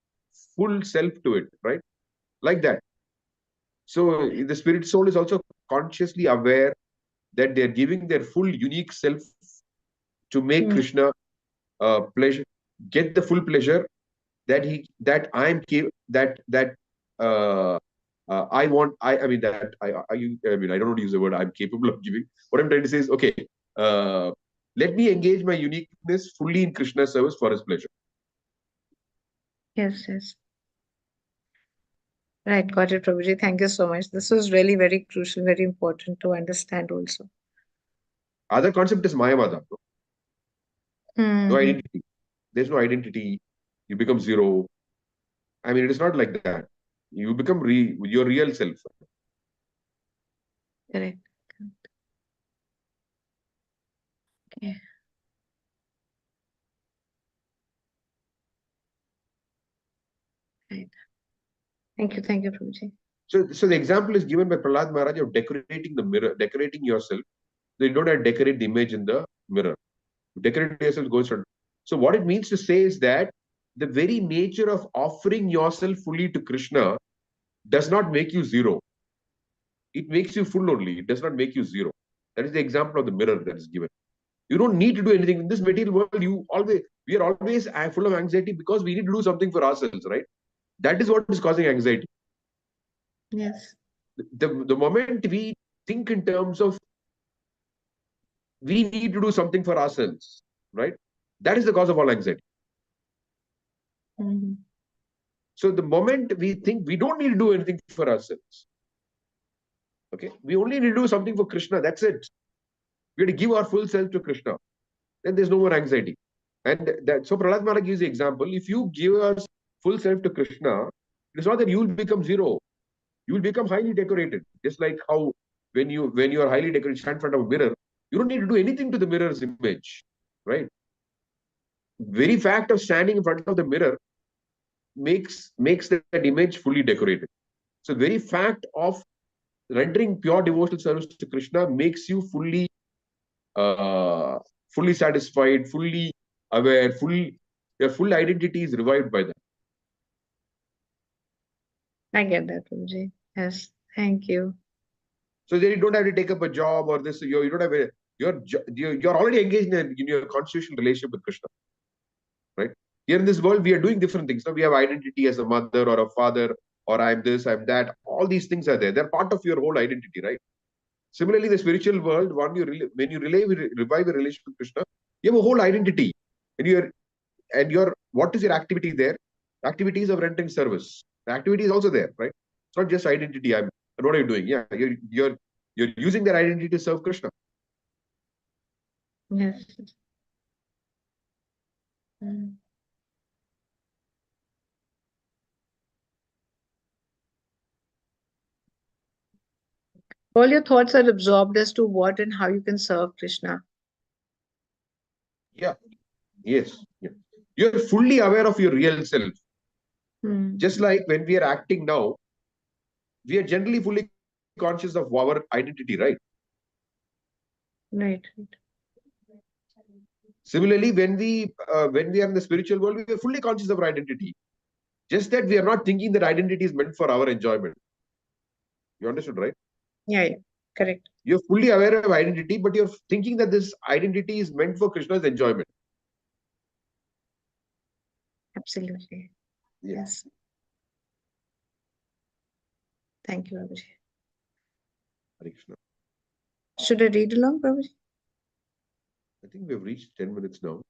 full self to it, right? Like that. So the spirit soul is also consciously aware that they're giving their full unique self to make Hmm. Krishna pleasure, get the full pleasure that he that I'm that uh, I want. I mean that I mean I don't want to use the word I'm capable of giving. What I'm trying to say is okay. Uh, Let me engage my uniqueness fully in Krishna's service for his pleasure. Yes, yes. Right, got it, Prabhuji. Thank you so much. This was really very crucial, very important to understand also. Other concept is Mayavada. No? No Hmm. identity. There's no identity. You become zero. I mean, it is not like that. You become your real self. Correct. Okay. Right. Thank you, Prabhuji. So the example is given by Prahlad Maharaj of decorating the mirror, decorating yourself. So you don't have to decorate the image in the mirror. Decorate yourself goes on. So what it means to say is that the very nature of offering yourself fully to Krishna does not make you zero. It makes you full only. It does not make you zero. That is the example of the mirror that is given. You don't need to do anything in this material world. We are always full of anxiety because we need to do something for ourselves, right? That is what is causing anxiety. Yes. The moment we think in terms of we need to do something for ourselves, right? That is the cause of all anxiety. Hmm. So the moment we think we don't need to do anything for ourselves, okay, we only need to do something for Krishna. That's it. We have to give our full self to Krishna. Then there's no more anxiety. And that so Prahlad Maharaj gives the example: if you give your full self to Krishna, it's not that you will become zero. You will become highly decorated. Just like how when you are highly decorated, stand in front of a mirror, you don't need to do anything to the mirror's image, right? Very fact of standing in front of the mirror makes that image fully decorated. So very fact of rendering pure devotional service to Krishna makes you uh, fully satisfied, fully aware, your full identity is revived by that. I get that, Prabhuji. Yes. Thank you. So then you don't have to take up a job or this. You don't have a you're already engaged in your constitutional relationship with Krishna, right? Here in this world, we are doing different things. Now we have identity as a mother or a father, or I'm this, I'm that. All these things are there. They're part of your whole identity, right? Similarly, the spiritual world, when you revive a relationship with Krishna, you have a whole identity, and what is your activity there? Activities of rendering service. The activity is also there, right? It's not just identity. And what are you doing? Yeah, you're using that identity to serve Krishna. Yes. Mm. All your thoughts are absorbed as to what and how you can serve Krishna. Yeah. Yes. Yeah. You're fully aware of your real self. Hmm. Just like when we are acting now, we are generally fully conscious of our identity, right? Right. Similarly, when we are in the spiritual world, we are fully conscious of our identity. Just that we are not thinking that identity is meant for our enjoyment. You understood, right? Yeah, yeah. Correct. You're fully aware of identity, but you're thinking that this identity is meant for Krishna's enjoyment. Absolutely. Yeah. Yes. Thank you, Prabhuji. Hare Krishna. Should I read along, Prabhuji? I think we've reached 10 minutes now.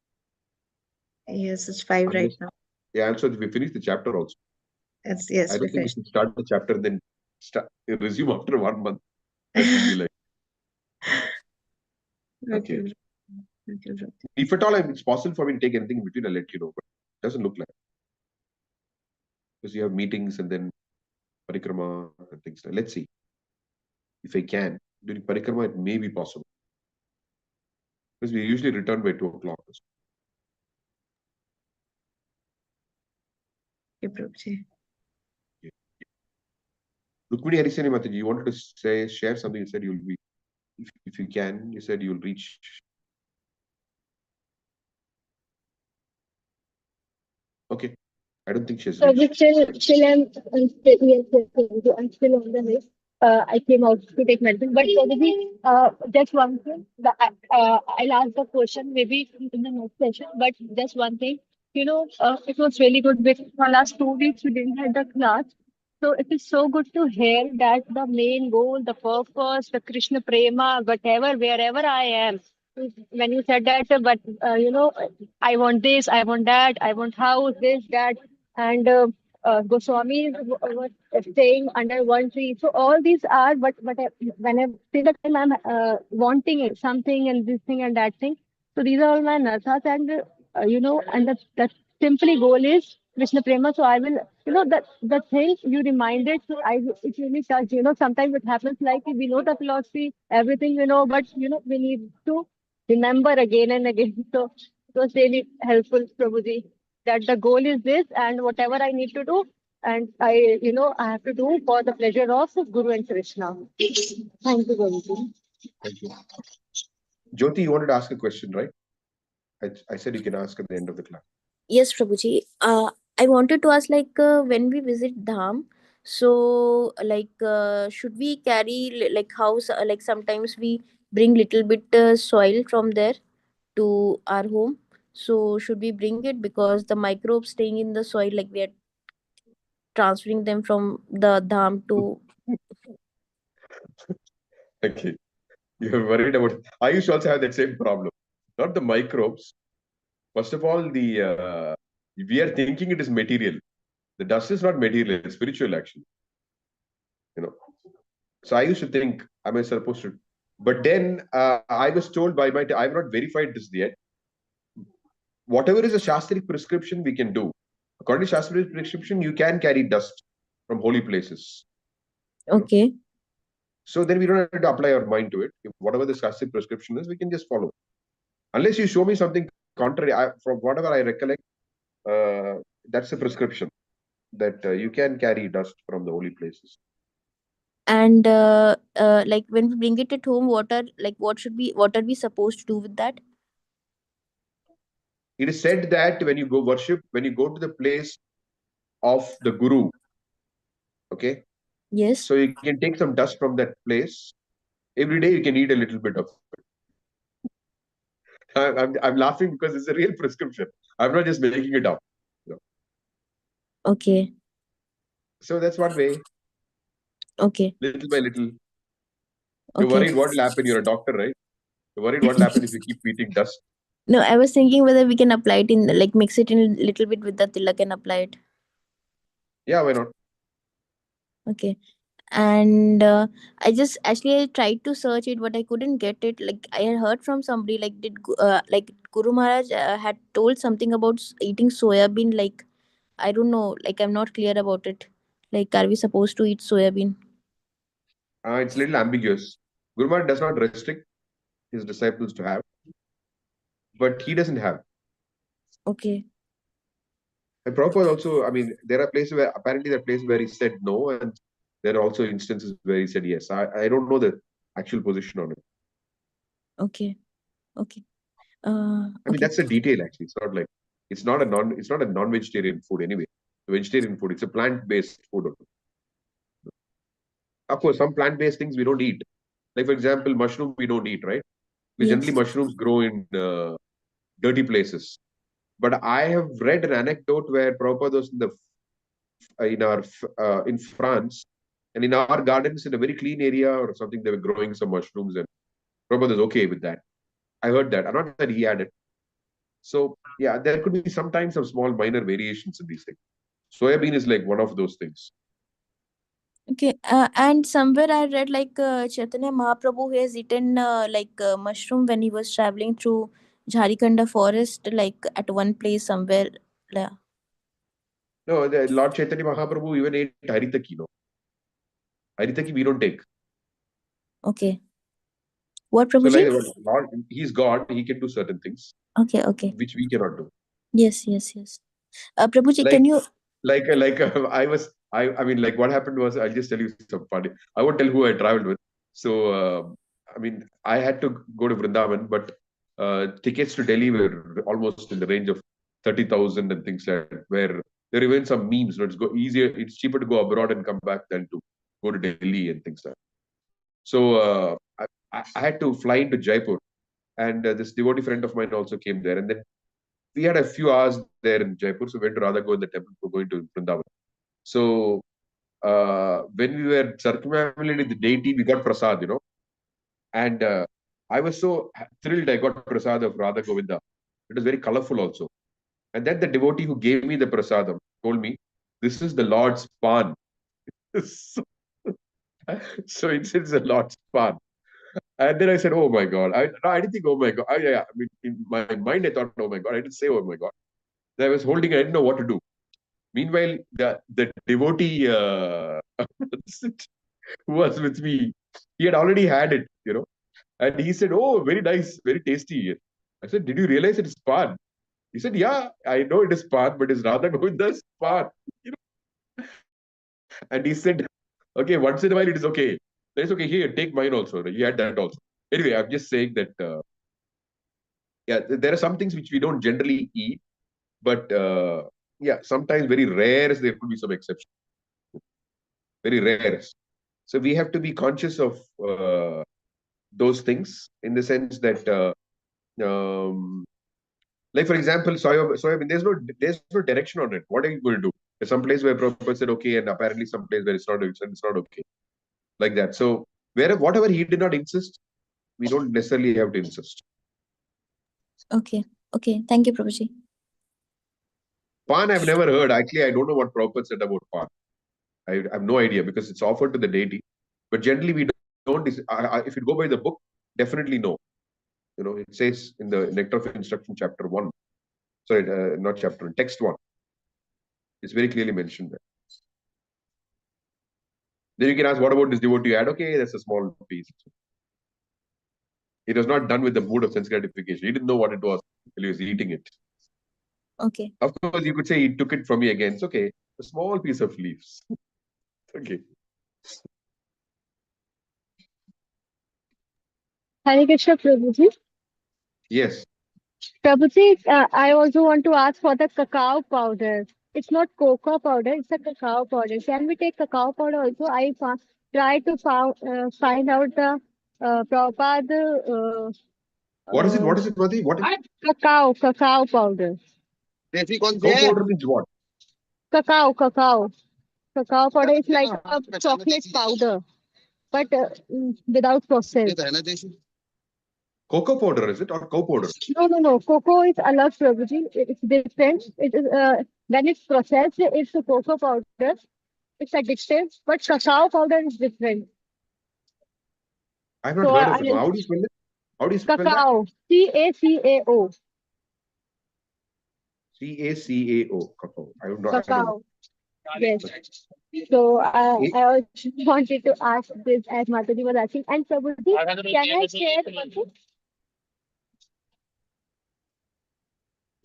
Yes, it's 5 right Unless, now. yeah, and so we finished the chapter also. I Yes, we don't think we finished. should start the chapter and then resume after 1 month. That will be like, Okay, okay. bro. Okay, bro. If at all it's possible for me to take anything in between, I'll let you know. But it doesn't look like, because you have meetings and then parikrama and things like. Let's see if I can during parikrama. It may be possible because we usually return by 2 o'clock. Okay, bro. Yeah. Rukmini Harisani Mataji, you wanted to share something. You said you'll be, if you can. You said you'll reach. Okay, I don't think she has So reached. we I'm still, yes, yes, yes, I'm still on the list. I came out to take medicine, but maybe just one thing. I'll ask the question maybe in the next session. But just one thing, it was really good because for last 2 weeks we didn't have the class. So it is so good to hear that the main goal, the purpose, the Krishna Prema, whatever, wherever I am. When you said that, I want this, I want that, I want house, this, that, and Goswami was staying under one tree. So all these are, but whenever till the time I'm wanting it, something and this thing and that thing. So these are all my narsas, and and that simply goal is Krishna Prema. So I will, that the thing you reminded, so it really touched. Sometimes it happens like we know the philosophy, everything we know, but we need to remember again and again. So it was really helpful, Prabhuji, that the goal is this, and whatever I need to do, and I have to do for the pleasure of Guru and Krishna. Thank you, Prabhuji. Thank you. Jyoti, you wanted to ask a question, right? I said you can ask at the end of the class. Yes, Prabhuji. I wanted to ask, like, when we visit Dham, so, like, should we carry, like, house, like, sometimes we bring little bit soil from there to our home. So, should we bring it because the microbes staying in the soil, like, we are transferring them from the Dham to. Okay. You're worried about. I used to also have that same problem. Not the microbes. First of all, the we are thinking it is material. The dust is not material; it's spiritual, actually. You know. So I used to think, am I supposed to? But then I was told by my. I've not verified this yet. Whatever is a shastric prescription, we can do. According to shastric prescription, you can carry dust from holy places. You know. Okay. So then we don't have to apply our mind to it. If whatever the shastric prescription is, we can just follow. Unless you show me something contrary, from whatever I recollect, that's a prescription that you can carry dust from the holy places. And like, when we bring it at home, what are we supposed to do with that? It is said that when you go worship, when you go to the place of the Guru, okay, Yes. so you can take some dust from that place. Every day you can eat a little bit of it. I'm laughing because it's a real prescription. I'm not just making it up. You know. Okay. So that's one way, Okay. little by little. You're Okay. worried what will happen. You're a doctor, right? You're worried what will happen if you keep eating dust. No, I was thinking whether we can apply it in, like, mix it in a little bit with the tilak and apply it. Yeah, why not? Okay. And I tried to search it, but I couldn't get it. Like, I had heard from somebody, like, like, Guru Maharaj had told something about eating soya bean. Like, I don't know, like, I'm not clear about it. Like, are we supposed to eat soya bean? It's a little ambiguous. Guru Maharaj does not restrict his disciples to have, but he doesn't have. Okay. And Prabhupada also, I mean, there are places where apparently there are places where he said no, and there are also instances where he said yes. I don't know the actual position on it. Okay. Okay. I mean, Okay. that's a detail actually. It's not a non-vegetarian food anyway. Vegetarian food, it's a plant-based food. Of course, some plant-based things we don't eat. Like for example, mushroom we don't eat, right? Because generally Yes. mushrooms grow in dirty places. But I have read an anecdote where Prabhupada was in France, and in our gardens in a very clean area or something, they were growing some mushrooms, and Prabhupada is okay with that. I heard that. Not that he had it. So yeah, there could be sometimes some small minor variations in these things. Soybean is like one of those things. Okay, and somewhere I read like Chaitanya Mahaprabhu has eaten mushroom when he was traveling through Jharikanda forest, like at one place somewhere. Yeah. No, the Lord Chaitanya Mahaprabhu even ate haritaki. No, haritaki we don't take. Okay. What, So like Prabhuji? Lord, he's God. He can do certain things Okay, okay. which we cannot do. Yes, yes, yes. Prabhuji, Like can you? I mean, like what happened was, I'll just tell you some funny. I won't tell who I traveled with. So I mean, I had to go to Vrindavan, but tickets to Delhi were almost in the range of 30,000 and things like that. Where there are even some memes. It's it's cheaper to go abroad and come back than to go to Delhi and things like that. So I had to fly into Jaipur, and this devotee friend of mine also came there, and then we had a few hours there in Jaipur, so we went to Radha Govinda temple for going to Vrindavan. So when we were circumambulating the deity, we got prasad, and I was so thrilled I got prasad of Radha Govinda. It was very colorful also. And then the devotee who gave me the prasadam told me, "This is the Lord's pan." so it's the Lord's pan. And then I said, "Oh my God!" I didn't think, "Oh my God." I mean, in my mind, I thought, "Oh my God!" I didn't say, "Oh my God." I was holding. I didn't know what to do. Meanwhile, the devotee who was with me, he had already had it, and he said, "Oh, very nice, very tasty." I said, "Did you realize it is pan?" He said, "Yeah, I know it is pan, but it's Radha Govinda's pan." And he said, "Okay, once in a while it is okay. Then it's okay. Here, take mine also." He had that also. Anyway, I'm just saying that yeah, there are some things which we don't generally eat, but yeah, sometimes very rare there could be some exception. Very rare. So we have to be conscious of those things in the sense that, um, like for example, soybean. There's no direction on it. What are you going to do? There's some place where Prabhupada said okay, and apparently some place where it's not okay, like that. So whatever he did not insist, we don't necessarily have to insist. Okay, okay. Thank you, Prabhuji. Pan I've never heard. Actually, I don't know what Prabhupada said about pan. I have no idea because it's offered to the deity. But generally, we don't. If you go by the book, definitely no. It says in the Nectar of Instruction, chapter 1. Sorry, not chapter 1, text 1. It's very clearly mentioned there. Then you can ask, what about this devotee you had? Okay, that's a small piece. It was not done with the mood of sense gratification. He didn't know what it was until he was eating it. Okay. Of course, you could say he took it from me again. It's okay. A small piece of leaves. Okay. Hare Krishna, Prabhuji. Yes. Prabhuji, I also want to ask for the cacao powder. It's not cocoa powder, it's a cacao powder. Can we take cacao powder also? Try to find out the Prabhupada What is it? uh, What is it, Mati? What is cacao powder. cow powder means what? Cacao. Cacao powder is like a chocolate powder, but without process. Cocoa powder, is it? Or cow powder? No. Cocoa is alag, Prabhuji. It's different. It is when it's processed, it's a cocoa powder. It's addictive, but cacao powder is different. I've not So heard of it. How do you spell it? How do you spell that? cacao, CACAO, CACAO. Cacao. I don't know. cacao. Yes. So I also wanted to ask this as Mataji was asking. And Prabhuji, can I share something?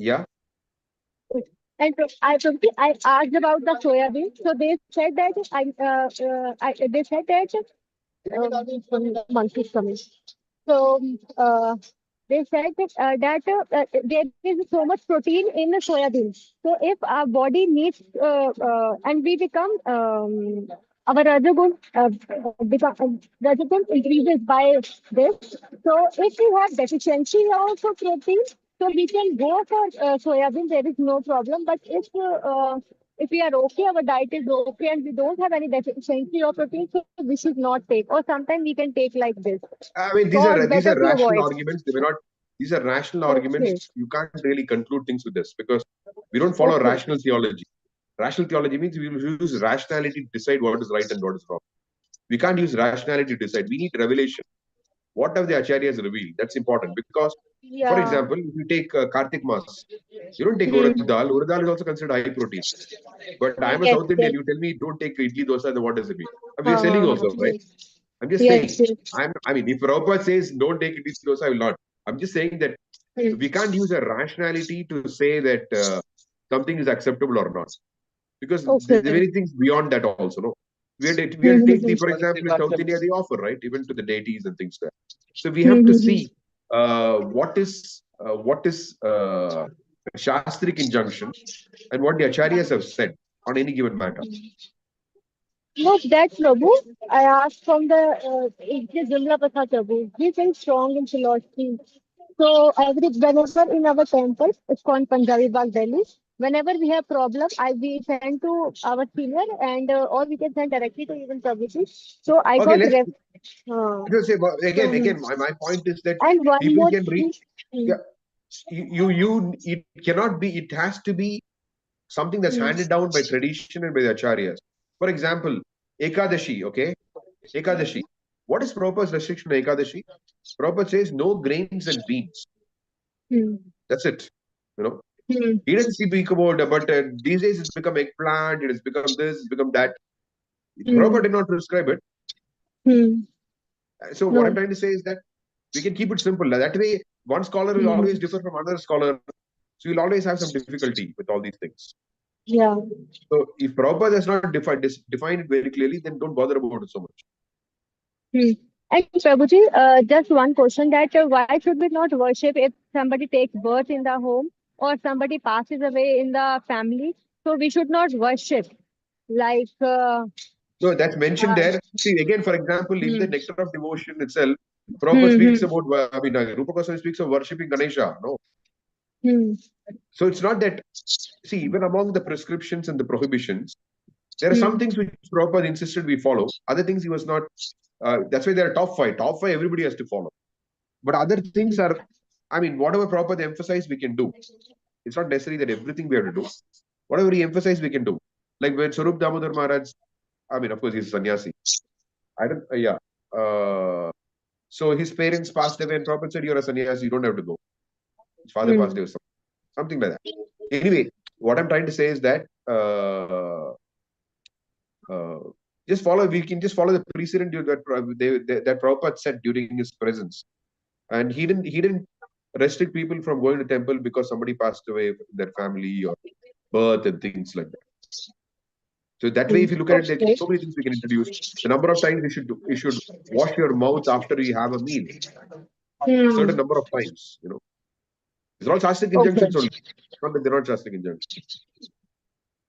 Yeah. I asked about the soya bean. So they said that they said that monkeys coming. So they said that there is so much protein in the soya bean. So if our body needs and we become our Rajagun increases by this. So if you have deficiency of protein, so we can go for soya bean. There is no problem. But if we are okay, our diet is okay, and we don't have any deficiency of protein, so we should not take. Or sometimes we can take like this. I mean, these So are better to rational avoid. arguments. They may not. These are rational Okay. arguments. You can't really conclude things with this because we don't follow Okay. rational theology. Rational theology means we will use rationality to decide what is right and what is wrong. We can't use rationality to decide. We need revelation. What have the acharyas revealed? That's important because, for Yeah. example, if you take Kartik Mas, you don't take Hmm. urad dal. Urad dal is also considered high protein. But I am a Yes, South Indian. yes. You tell me don't take idli dosa, then what does it mean? We are selling Uh, also, right? I'm just yes, saying. yes. I mean, if Prabhupada says don't take idli dosa, I will not. I'm just saying that Hmm. we can't use a rationality to say that something is acceptable or not, because the Okay. very things beyond that also. No, we Hmm. had take Hmm. the, for example, in South India they offer, right, even to the deities and things there. So we Hmm. have to Hmm. see what is shastric injunction and what the acharyas have said on any given matter. No, that Prabhu, I asked from the it is Jumla Prasad Prabhu. He's very strong in philosophy. So whenever in our temple, it's called Punjabi Bagh Delhi. Whenever we have problem, we send to our senior and or we can send directly to even Prabhuji. So I Okay, got let's uh, just say so, again. My point is that and one people more can read. thing. Hmm, Yeah, it cannot be. It has to be something that's hmm, handed down by tradition and by the acharyas. For example, Ekadashi, okay? Ekadashi. What is Prabhupada's restriction on Ekadashi? Prabhupada says no grains and beans. hmm, That's it. You know, hmm, he didn't speak about, but these days it's become eggplant, it has become this, it's become that. hmm, Prabhupada did not prescribe it. hmm. So what I'm No. trying to say is that we can keep it simple. That way, one scholar will Hmm. always differ from another scholar. So you'll always have some difficulty with all these things. Yeah. So if Prabhupada has not defined it very clearly, then don't bother about it so much. Hmm. And Prabhuji, just one question that why should we not worship if somebody takes birth in the home or somebody passes away in the family? So we should not worship like No, that's mentioned uh, there. See, again, for example, in the hmm, Nectar of Devotion itself, Prabhupada hmm, speaks hmm, about, Rupa Goswami speaks of worshipping Ganesha. No. hmm, So it's not that, see, even among the prescriptions and the prohibitions, there are some hmm, things which Prabhupada insisted we follow. Other things he was not, that's why there are top five. Top five, everybody has to follow. But other things are, I mean, whatever Prabhupada emphasized, we can do. It's not necessary that everything we have to do. Whatever he emphasized, we can do. Like when Sarup Damodar Maharaj, I mean, of course, he's a sannyasi. I don't, yeah. Uh, so his parents passed away, and Prabhupada said, "You're a sannyasi, you don't have to go." His father passed hmm, away, something like that. Anyway, what I'm trying to say is that uh, just follow. We can just follow the precedent that Prabhupada said during his presence, and he didn't restrict people from going to temple because somebody passed away in their family or birth and things like that. So that way, hmm. if you look at it, there are Okay. so many things we can introduce. The number of times you should wash your mouth after you have a meal. Hmm. Certain number of times, you know. These are all Shastric Okay. injunctions only. Not that they're not Shastric injunctions.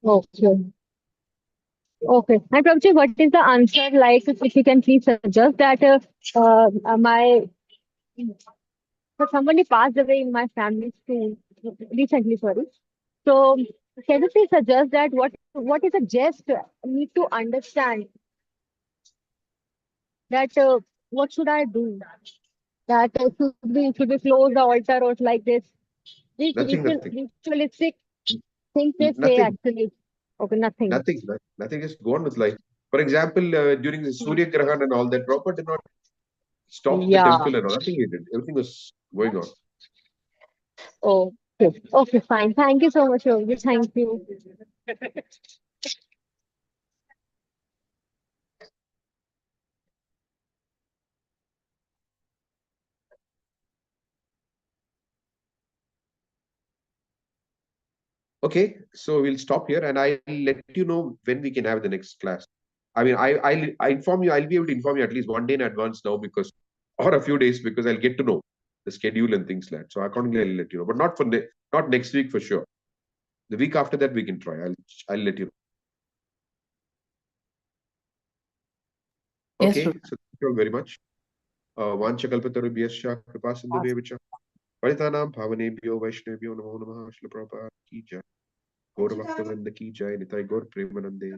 Okay. Okay. And Prabhuji, what is the answer? Like, if you can please suggest that my so somebody passed away in my family too recently, sorry. So can you please suggest that what is a gist need to understand that what should I do? That should we close the altar or like this? Nothing, nothing, Ritualistic things they say nothing, actually. Okay, nothing. nothing. Just go on with life. For example, during the Surya Grahan and all that, Prabhupada did not stop the Yeah. temple and all. Nothing he did. Everything was going on. Okay. Okay, fine. Thank you so much, Yogi. Thank you. Okay, so we'll stop here, and I'll let you know when we can have the next class. I mean, I inform you. I'll be able to inform you at least one day in advance now because, or a few days because I'll get to know the schedule and things like that. So accordingly, I'll let you know. But not not next week for sure. The week after that, we can try. I'll let you know. Yes, Okay, Ruth. so thank you all very much. वाञ्छकल्पतरुभ्यश्च कृपा सिन्धुभ्यश्च पतितानां पावनेभ्यो वैष्णवेभ्यो नमो नमः। श्रील प्रभुपाद की जय। गौर भक्तवृंद की जय। निताई गौर प्रेमानंदे।